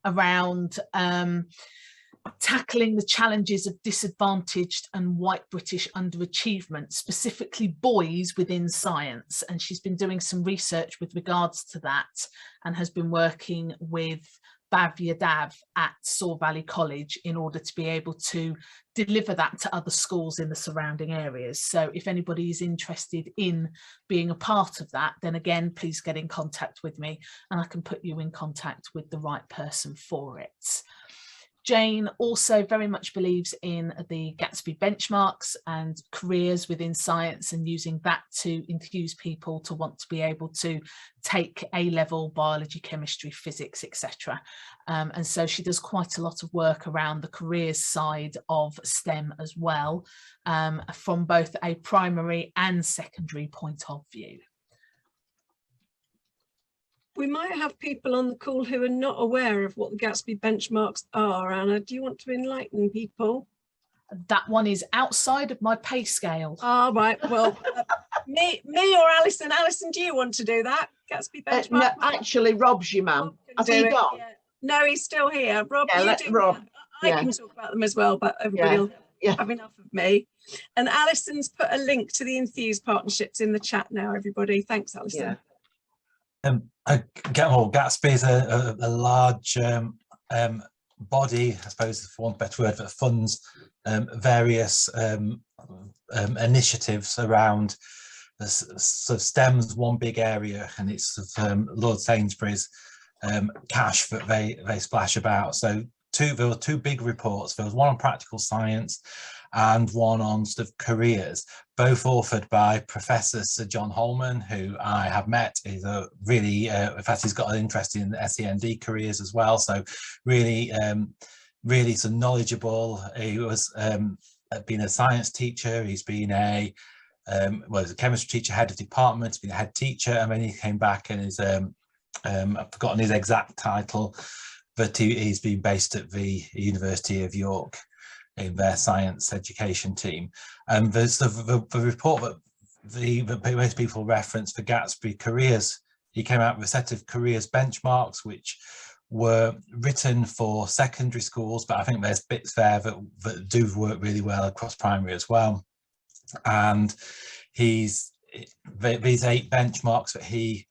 around tackling the challenges of disadvantaged and white British underachievement, specifically boys within science. And she's been doing some research with regards to that and has been working with Bhavya Dav at Soar Valley College in order to be able to deliver that to other schools in the surrounding areas. So if anybody is interested in being a part of that, then again, please get in contact with me and I can put you in contact with the right person for it. Jane also very much believes in the Gatsby benchmarks and careers within science and using that to enthuse people to want to be able to take A-level biology, chemistry, physics, etc. And so she does quite a lot of work around the careers side of STEM as well, from both a primary and secondary point of view. We might have people on the call who are not aware of what the Gatsby benchmarks are. Anna, do you want to enlighten people? That one is outside of my pay scale. Oh, right. Well, me or Alison? Alison, do you want to do that? Gatsby benchmark? No, actually, Rob's your man. Has he gone? Yeah. No, he's still here. Rob, Yeah, you let do Rob. I can talk about them as well, but everybody will have enough of me. And Alison's put a link to the Enthuse partnerships in the chat now, everybody. Thanks, Alison. Gatsby is a large body, I suppose, for want of a better word, that funds various initiatives around sort of STEM's one big area, and it's sort of, Lord Sainsbury's cash that they splash about. So there were two big reports. There was one on practical science and one on sort of careers, both authored by Professor Sir John Holman, who I have met. He's a really, in fact, he's got an interest in SEND careers as well. So really, really sort of knowledgeable. He was been a science teacher. He's been a well, he's a chemistry teacher, head of department, he's been a head teacher, and then he came back and is I've forgotten his exact title, but he's been based at the University of York in their science education team. And there's the report that most people reference for Gatsby careers. He came out with a set of careers benchmarks which were written for secondary schools, but I think there's bits there that do work really well across primary as well. And these 8 benchmarks that he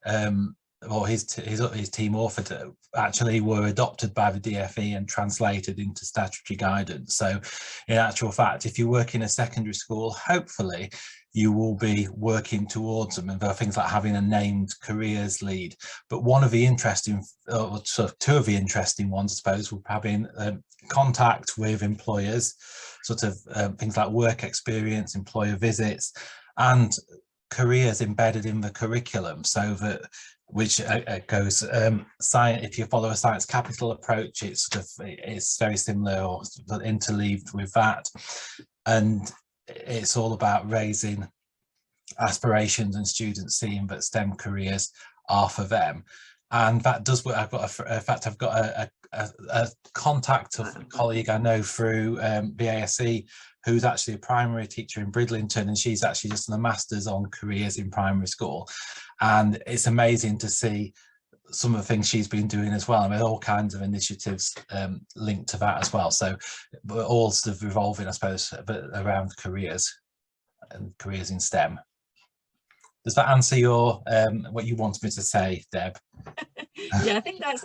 or his team authored actually were adopted by the DFE and translated into statutory guidance. So in actual fact, if you work in a secondary school, hopefully you will be working towards them, and there are things like having a named careers lead. But one of the interesting, or sort of two of the interesting ones, I suppose, will having contact with employers, sort of things like work experience, employer visits, and careers embedded in the curriculum, so that which goes science. If you follow a science capital approach, it's sort of, it's very similar or sort of interleaved with that, and it's all about raising aspirations and students seeing that STEM careers are for them. And that does work. I've got in fact I've got a contact of a colleague I know through BASE who's actually a primary teacher in Bridlington, and she's actually just done a master's on careers in primary school. And it's amazing to see some of the things she's been doing as well. I mean, all kinds of initiatives linked to that as well. So we're all sort of revolving, I suppose, a bit around careers and careers in STEM. Does that answer your what you wanted me to say, Deb? Yeah, I think that's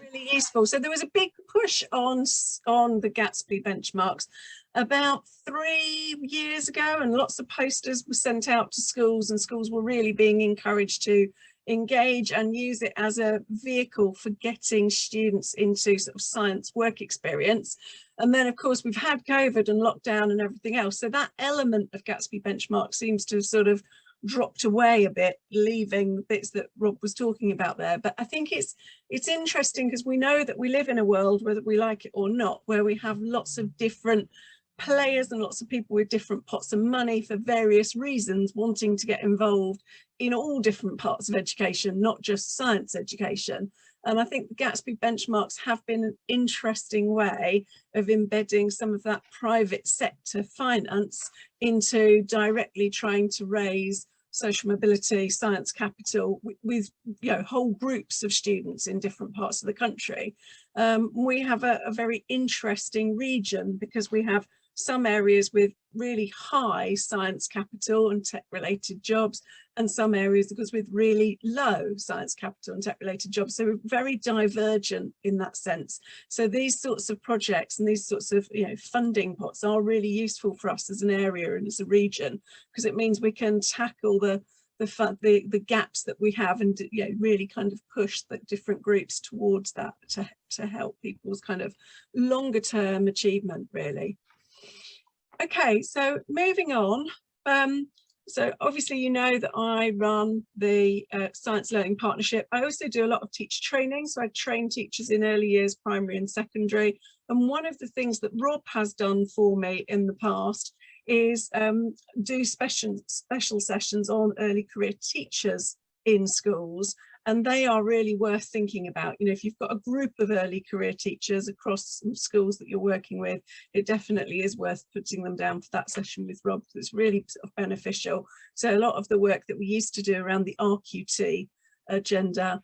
really useful. So there was a big push on the Gatsby benchmarks about 3 years ago, and lots of posters were sent out to schools, and schools were really being encouraged to engage and use it as a vehicle for getting students into sort of science work experience. And then of course we've had COVID and lockdown and everything else, so that element of Gatsby benchmark seems to have sort of dropped away a bit, leaving the bits that Rob was talking about there. But I think it's interesting because we know that we live in a world, whether we like it or not, where we have lots of different players and lots of people with different pots of money for various reasons wanting to get involved in all different parts of education, not just science education. And I think the Gatsby benchmarks have been an interesting way of embedding some of that private sector finance into directly trying to raise social mobility, science capital with whole groups of students in different parts of the country. We have a very interesting region because we have some areas with really high science capital and tech related jobs, and some areas with really low science capital and tech related jobs. So we're very divergent in that sense. So these sorts of projects and these sorts of funding pots are really useful for us as an area and as a region, because it means we can tackle the gaps that we have and really kind of push the different groups towards that to help people's kind of longer term achievement really. Okay, so moving on. So obviously you know that I run the Science Learning Partnership. I also do a lot of teacher training. So I train teachers in early years, primary and secondary. And one of the things that Rob has done for me in the past is do special sessions on early career teachers in schools. And they are really worth thinking about. If you've got a group of early career teachers across some schools that you're working with, it definitely is worth putting them down for that session with Rob, because it's really sort of beneficial. So a lot of the work that we used to do around the RQT agenda,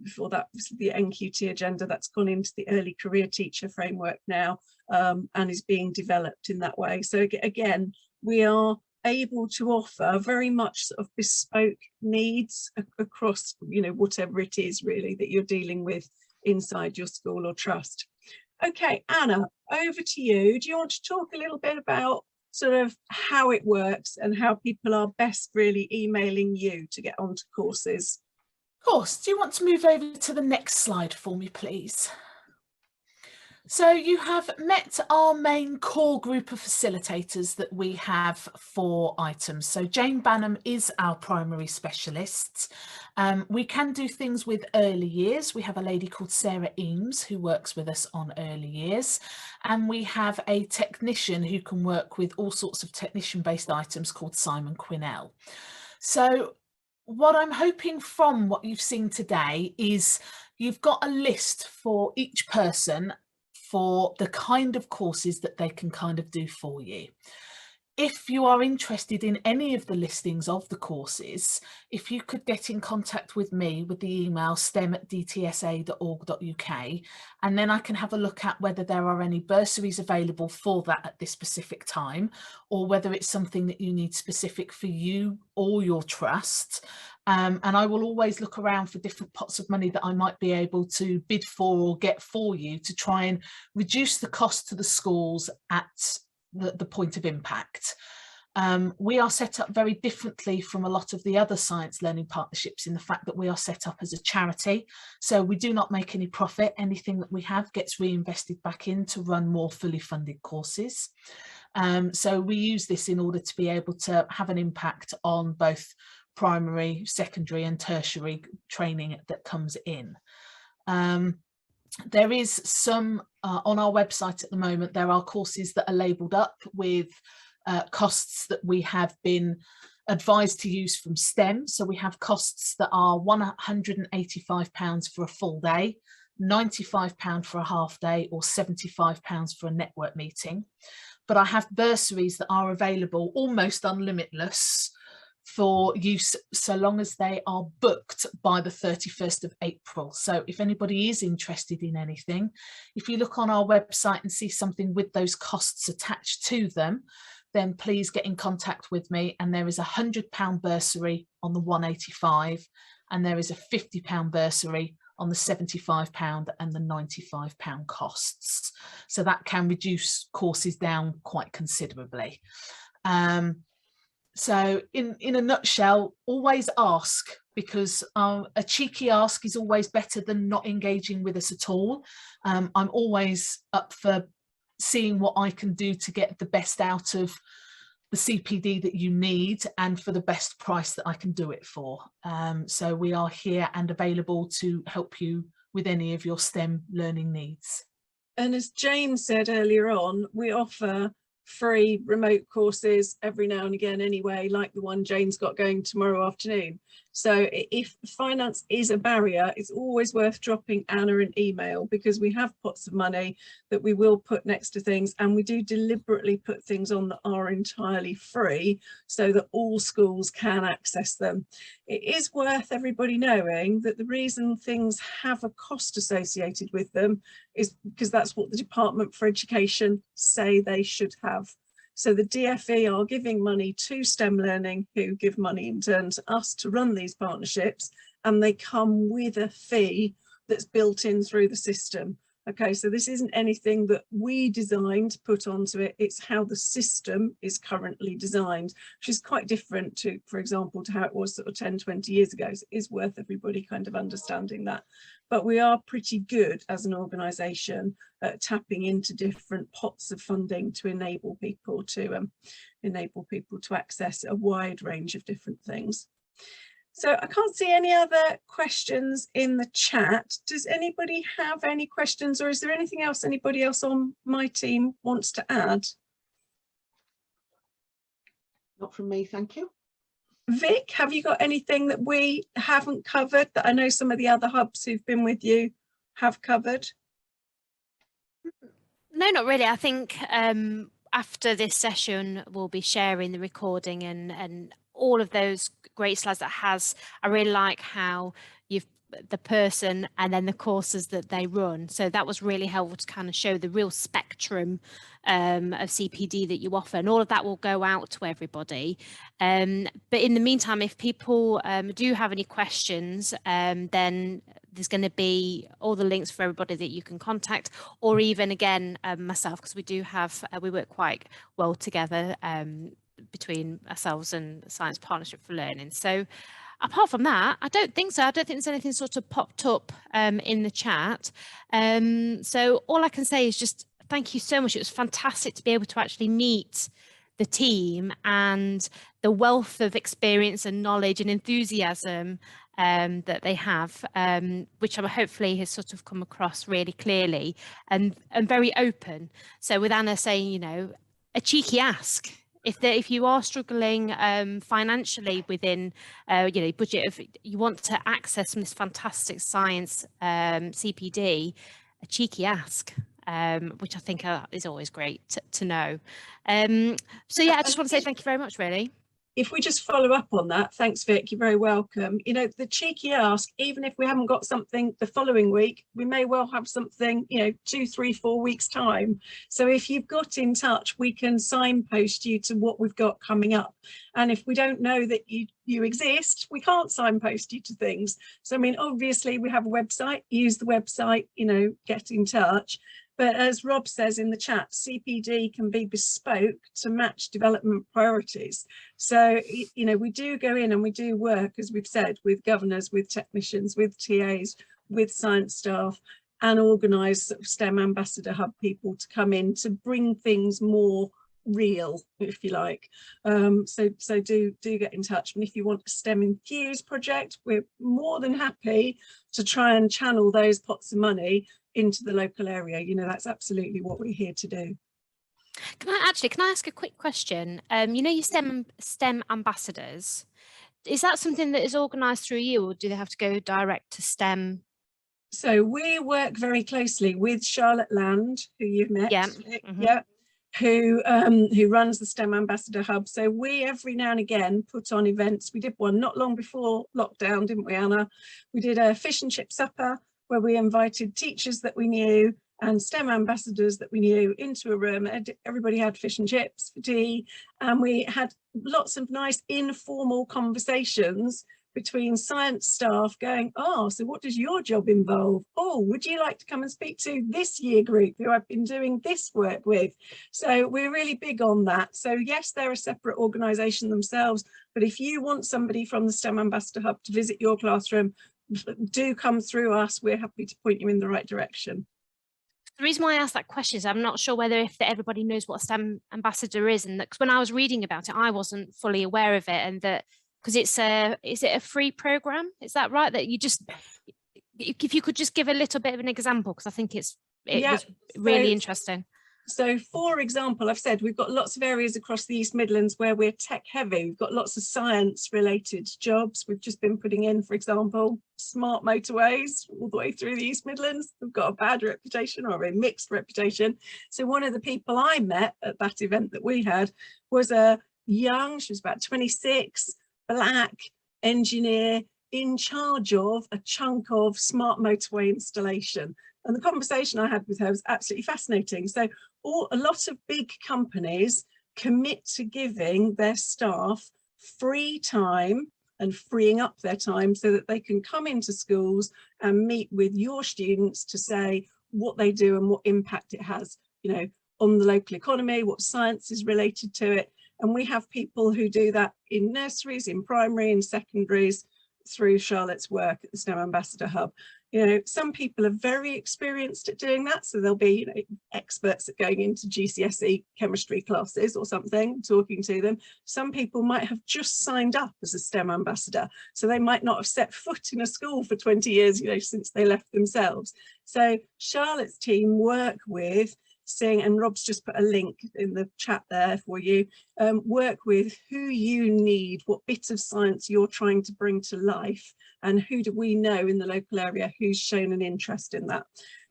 before that was the NQT agenda, that's gone into the early career teacher framework now, and is being developed in that way. So again, we are able to offer very much sort of bespoke needs across whatever it is really that you're dealing with inside your school or trust. Okay, Anna, over to you. Do you want to talk a little bit about sort of how it works and how people are best really emailing you to get onto courses? Of course. Do you want to move over to the next slide for me, please? So you have met our main core group of facilitators that we have for items. So Jane Banham is our primary specialist. We can do things with early years. We have a lady called Sarah Eames who works with us on early years. And we have a technician who can work with all sorts of technician-based items called Simon Quinnell. So what I'm hoping from what you've seen today is you've got a list for each person for the kind of courses that they can kind of do for you. If you are interested in any of the listings of the courses, if you could get in contact with me with the email stem@dtsa.org.uk, and then I can have a look at whether there are any bursaries available for that at this specific time, or whether it's something that you need specific for you or your trust. And I will always look around for different pots of money that I might be able to bid for or get for you to try and reduce the cost to the schools at the point of impact. We are set up very differently from a lot of the other science learning partnerships in the fact that we are set up as a charity. So we do not make any profit. Anything that we have gets reinvested back in to run more fully funded courses. So we use this in order to be able to have an impact on both primary, secondary and tertiary training that comes in. There is some on our website at the moment. There are courses that are labelled up with costs that we have been advised to use from STEM. So we have costs that are £185 for a full day, £95 for a half day, or £75 for a network meeting. But I have bursaries that are available almost unlimitless for use so long as they are booked by the 31st of April. So if anybody is interested in anything, if you look on our website and see something with those costs attached to them, then please get in contact with me. And there is a £100 bursary on the 185, and there is a £50 bursary on the £75 and the £95 costs. So that can reduce courses down quite considerably. So in a nutshell, always ask, because a cheeky ask is always better than not engaging with us at all. I'm always up for seeing what I can do to get the best out of the CPD that you need and for the best price that I can do it for. So we are here and available to help you with any of your STEM learning needs. And as Jane said earlier on, we offer free remote courses every now and again anyway, like the one Jane's got going tomorrow afternoon. So if finance is a barrier, it's always worth dropping Anna an email, because we have pots of money that we will put next to things, and we do deliberately put things on that are entirely free so that all schools can access them. It is worth everybody knowing that the reason things have a cost associated with them is because that's what the Department for Education say they should have. So the DFE are giving money to STEM Learning, who give money in turn to us to run these partnerships, and they come with a fee that's built in through the system. Okay, so this isn't anything that we designed to put onto it, it's how the system is currently designed, which is quite different to, for example, to how it was sort of 10, 20 years ago. So it is worth everybody kind of understanding that. But we are pretty good as an organisation at tapping into different pots of funding to enable people to access a wide range of different things. So I can't see any other questions in the chat. Does anybody have any questions, or is there anything else anybody else on my team wants to add? Not from me, thank you. Vic, have you got anything that we haven't covered that I know some of the other hubs who've been with you have covered? No, not really. I think after this session, we'll be sharing the recording and all of those great slides that has. I really like how you've the person and then the courses that they run. So that was really helpful to kind of show the real spectrum of CPD that you offer, and all of that will go out to everybody. But in the meantime, if people do have any questions, then there's going to be all the links for everybody that you can contact, or even again myself, because we do have we work quite well together between ourselves and Science Partnership for Learning. So apart from that, I don't think so. I don't think there's anything sort of popped up in the chat. So all I can say is just thank you so much. It was fantastic to be able to actually meet the team and the wealth of experience and knowledge and enthusiasm that they have, which hopefully has sort of come across really clearly and very open. So with Anna saying, you know, a cheeky ask. If you are struggling financially within budget, if you want to access some of this fantastic science CPD, a cheeky ask, which I think is always great to know. So yeah, I just want to say thank you very much, really. If we just follow up on that, thanks Vic, you're very welcome. You know, the cheeky ask, even if we haven't got something the following week, we may well have something, you know, 2, 3, 4 weeks time. So if you've got in touch, we can signpost you to what we've got coming up. And if we don't know that you exist, we can't signpost you to things. So I mean, obviously we have a website, use the website, you know, get in touch. But as Rob says in the chat, CPD can be bespoke to match development priorities. So, you know, we do go in and we do work, as we've said, with governors, with technicians, with TAs, with science staff, and organise sort of STEM ambassador hub people to come in to bring things more real, if you like. So do get in touch. And if you want a STEM Infused project, we're more than happy to try and channel those pots of money into the local area. You know, that's absolutely what we're here to do. Can I ask a quick question? You know, your STEM ambassadors, is that something that is organised through you, or do they have to go direct to STEM? So we work very closely with Charlotte Land, who you've met, Yeah, who runs the STEM Ambassador Hub. So we every now and again put on events. We did one not long before lockdown, didn't we, Anna? We did a fish and chip supper where we invited teachers that we knew and STEM ambassadors that we knew into a room. Everybody had fish and chips for tea, and we had lots of nice informal conversations between science staff going, oh, so what does your job involve? Oh, would you like to come and speak to this year group who I've been doing this work with? So we're really big on that. So yes, they're a separate organisation themselves, but if you want somebody from the STEM Ambassador Hub to visit your classroom, do come through us. We're happy to point you in the right direction. The reason why I asked that question is I'm not sure whether if everybody knows what a STEM ambassador is, and because when I was reading about it, I wasn't fully aware of it, and that because it's is it a free program? Is that right? That you just, if you could just give a little bit of an example, because I think it was really interesting. So for example, I've said we've got lots of areas across the East Midlands where we're tech heavy. We've got lots of science related jobs. We've just been putting in, for example, smart motorways all the way through the East Midlands. We've got a bad reputation or a mixed reputation. So one of the people I met at that event that we had was a young, she was about 26, black engineer in charge of a chunk of smart motorway installation. And the conversation I had with her was absolutely fascinating. So a lot of big companies commit to giving their staff free time and freeing up their time so that they can come into schools and meet with your students to say what they do and what impact it has, you know, on the local economy, what science is related to it. And we have people who do that in nurseries, in primary and secondaries through Charlotte's work at the STEM Ambassador Hub. You know, some people are very experienced at doing that, so they'll be, you know, experts at going into GCSE chemistry classes or something, talking to them. Some people might have just signed up as a STEM ambassador, so they might not have set foot in a school for 20 years, you know, since they left themselves. So Charlotte's team work with seeing, and Rob's just put a link in the chat there for you, work with who you need, what bit of science you're trying to bring to life, and who do we know in the local area who's shown an interest in that.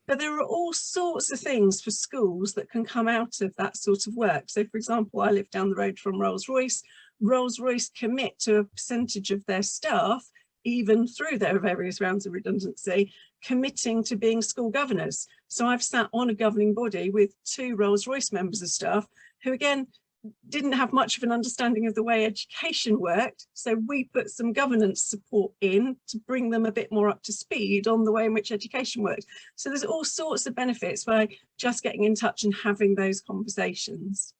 But there are all sorts of things for schools that can come out of that sort of work. So for example, I live down the road from Rolls-Royce. Rolls-Royce commit to a percentage of their staff, even through their various rounds of redundancy, committing to being school governors. So I've sat on a governing body with 2 Rolls-Royce members of staff who again didn't have much of an understanding of the way education worked. So we put some governance support in to bring them a bit more up to speed on the way in which education works. So there's all sorts of benefits by just getting in touch and having those conversations.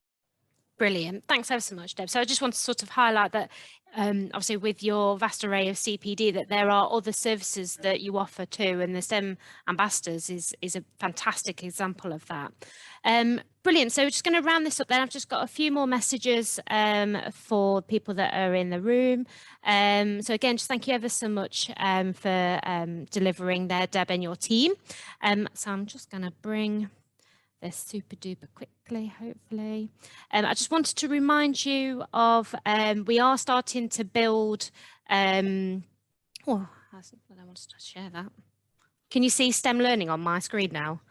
Brilliant. Thanks ever so much, Deb. So I just want to sort of highlight that obviously with your vast array of CPD that there are other services that you offer too, and the STEM Ambassadors is a fantastic example of that. Brilliant. So we're just going to round this up then. I've just got a few more messages for people that are in the room. So again, just thank you ever so much for delivering there, Deb, and your team. So I'm just going to bring this super duper quickly, hopefully. I just wanted to remind you of, we are starting to build, oh, I wanted to share that. Can you see STEM learning on my screen now?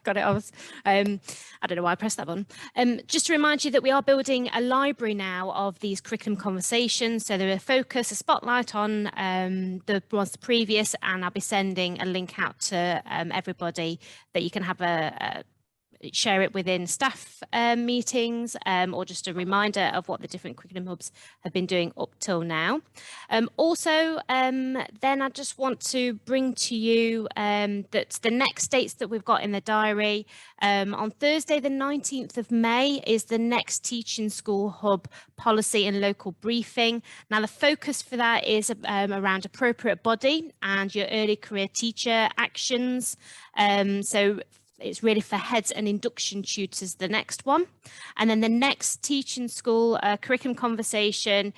Got it. I don't know why I pressed that button. Just to remind you that we are building a library now of these curriculum conversations. So there are a focus, a spotlight on the ones previous, and I'll be sending a link out to everybody that you can have share it within staff meetings, or just a reminder of what the different curriculum hubs have been doing up till now. Also, then I just want to bring to you that the next dates that we've got in the diary. On Thursday, the 19th of May is the next Teaching School Hub policy and local briefing. Now, the focus for that is around appropriate body and your early career teacher actions. So it's really for heads and induction tutors, the next one. And then the next Teaching School curriculum conversation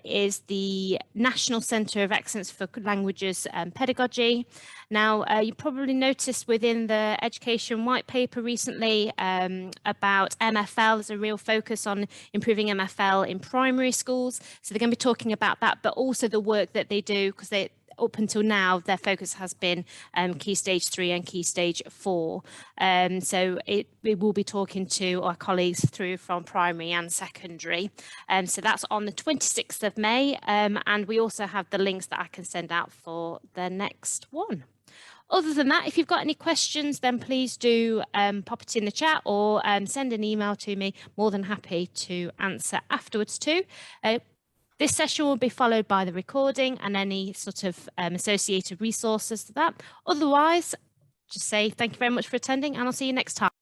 is the National Centre of Excellence for Languages and Pedagogy. Now, you probably noticed within the education white paper recently about MFL. There's a real focus on improving MFL in primary schools. So they're going to be talking about that, but also the work that they do, because they, up until now, their focus has been Key Stage 3 and Key Stage 4. So we will be talking to our colleagues through from primary and secondary. So that's on the 26th of May. And we also have the links that I can send out for the next one. Other than that, if you've got any questions, then please do pop it in the chat or send an email to me. More than happy to answer afterwards too. This session will be followed by the recording and any sort of associated resources to that. Otherwise, just say thank you very much for attending, and I'll see you next time.